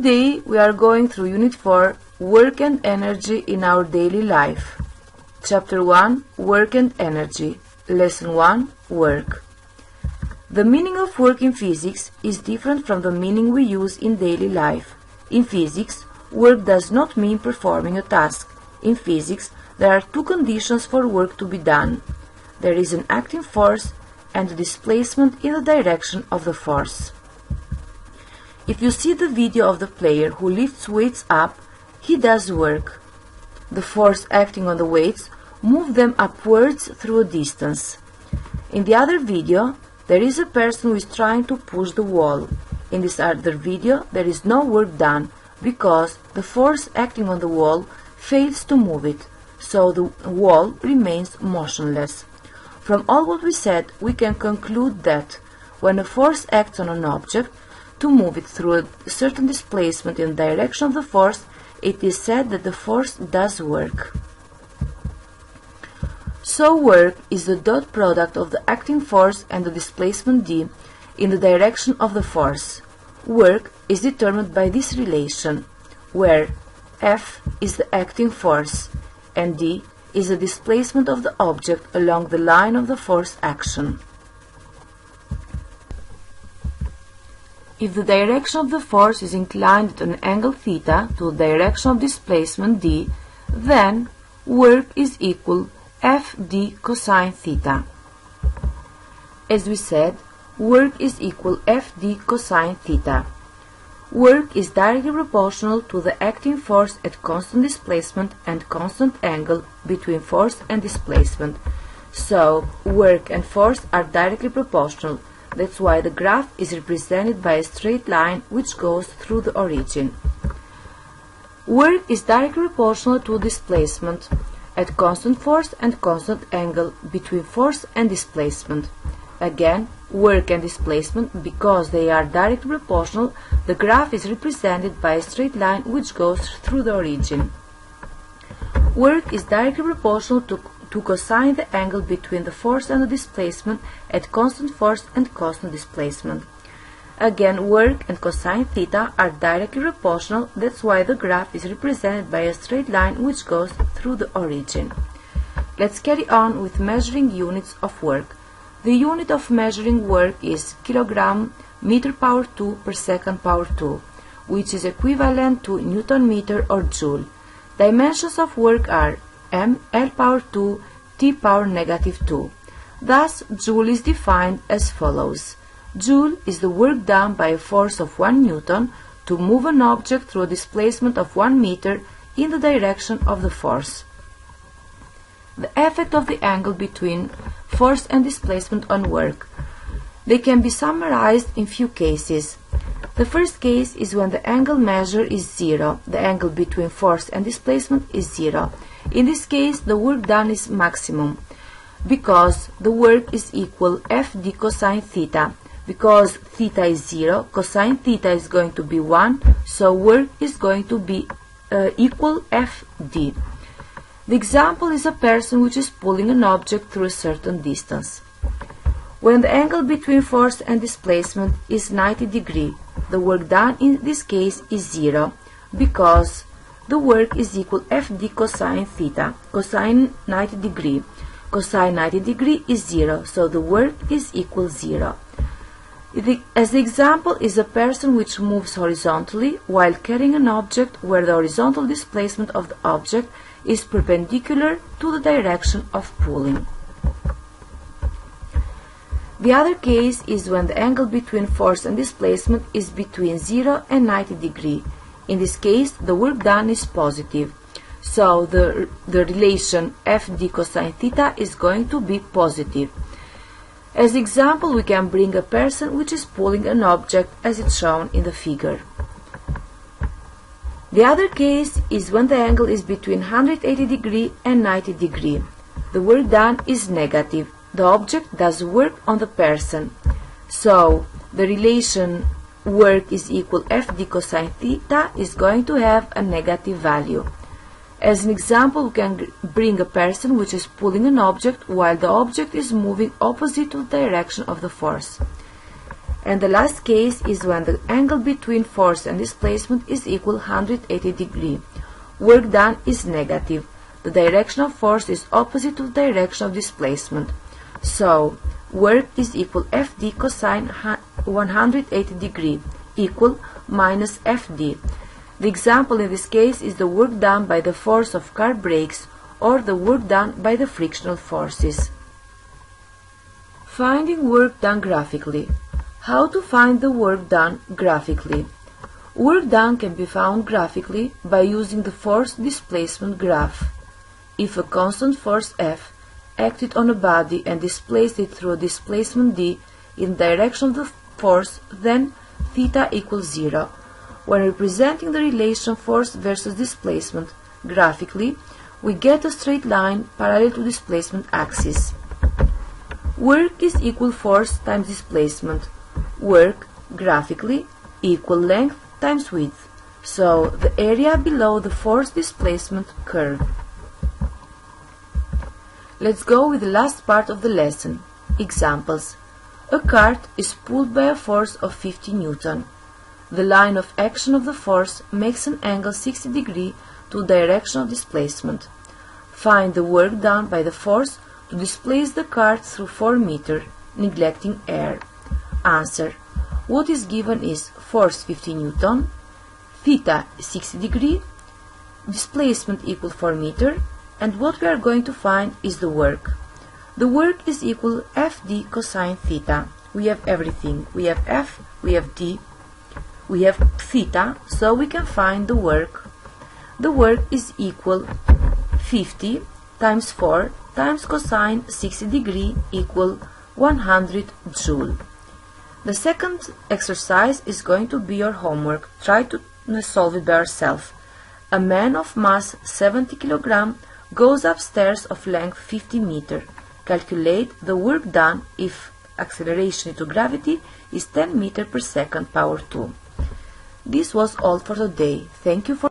Today we are going through Unit 4, Work and Energy in Our Daily Life. Chapter 1, Work and Energy. Lesson 1, Work. The meaning of work in physics is different from the meaning we use in daily life. In physics, work does not mean performing a task. In physics, there are two conditions for work to be done. There is an acting force and a displacement in the direction of the force. If you see the video of the player who lifts weights up, he does work. The force acting on the weights moves them upwards through a distance. In the other video, there is a person who is trying to push the wall. In this other video, there is no work done because the force acting on the wall fails to move it, so the wall remains motionless. From all what we said, we can conclude that when a force acts on an object, to move it through a certain displacement in the direction of the force, it is said that the force does work. So work is the dot product of the acting force and the displacement d in the direction of the force. Work is determined by this relation, where F is the acting force and d is the displacement of the object along the line of the force action. If the direction of the force is inclined at an angle theta to the direction of displacement d, then work is equal Fd cosine theta. As we said, work is equal Fd cosine theta. Work is directly proportional to the acting force at constant displacement and constant angle between force and displacement. So, work and force are directly proportional. That's why the graph is represented by a straight line which goes through the origin. Work is directly proportional to displacement at constant force and constant angle between force and displacement. Again, work and displacement, because they are directly proportional, the graph is represented by a straight line which goes through the origin. Work is directly proportional to cosine the angle between the force and the displacement at constant force and constant displacement. Again, work and cosine theta are directly proportional, that's why the graph is represented by a straight line which goes through the origin. Let's carry on with measuring units of work. The unit of measuring work is kilogram meter power 2 per second power 2, which is equivalent to Newton meter or joule. Dimensions of work are m, L power 2, T power negative 2. Thus, joule is defined as follows. Joule is the work done by a force of 1 Newton to move an object through a displacement of 1 meter in the direction of the force. The effect of the angle between force and displacement on work. They can be summarized in few cases. The first case is when the angle measured is 0. The angle between force and displacement is 0. In this case, the work done is maximum, because the work is equal Fd cosine theta. Because theta is 0, cosine theta is going to be 1, so work is going to be equal Fd. The example is a person which is pulling an object through a certain distance. When the angle between force and displacement is 90 degrees, the work done in this case is 0, because the work is equal Fd cosine theta, cosine 90 degree. Cosine 90 degree is 0, so the work is equal 0. As the example is a person which moves horizontally while carrying an object where the horizontal displacement of the object is perpendicular to the direction of pulling. The other case is when the angle between force and displacement is between 0 and 90 degrees. In this case, the work done is positive, so the relation Fd cosine theta is going to be positive. As example, we can bring a person which is pulling an object as it's shown in the figure. The other case is when the angle is between 180 degrees and 90 degrees. The work done is negative. The object does work on the person, so the relation work is equal Fd cosine theta is going to have a negative value. As an example, we can bring a person which is pulling an object while the object is moving opposite to the direction of the force. And the last case is when the angle between force and displacement is equal 180 degrees. Work done is negative. The direction of force is opposite to the direction of displacement. So, work is equal Fd cosine 180 degrees equal minus Fd. The example in this case is the work done by the force of car brakes or the work done by the frictional forces. Finding work done graphically. How to find the work done graphically? Work done can be found graphically by using the force displacement graph. If a constant force F acted on a body and displaced it through a displacement d in the direction of the force, then theta equals 0. When representing the relation force versus displacement graphically, we get a straight line parallel to displacement axis. Work is equal force times displacement. Work, graphically, equal length times width, so the area below the force displacement curve. Let's go with the last part of the lesson. Examples. A cart is pulled by a force of 50 Newton. The line of action of the force makes an angle 60 degrees to the direction of displacement. Find the work done by the force to displace the cart through 4 meters, neglecting air. Answer. What is given is force 50 Newton, theta 60 degrees, displacement equal 4 meters, and what we are going to find is the work. The work is equal Fd cosine theta. We have everything. We have F, we have D, we have theta, so we can find the work. The work is equal 50 times 4 times cosine 60 degrees equal 100 joule. The second exercise is going to be your homework. Try to solve it by yourself. A man of mass 70 kg goes upstairs of length 50 meters. Calculate the work done if acceleration due to gravity is 10 meters per second power 2. This was all for today. Thank you for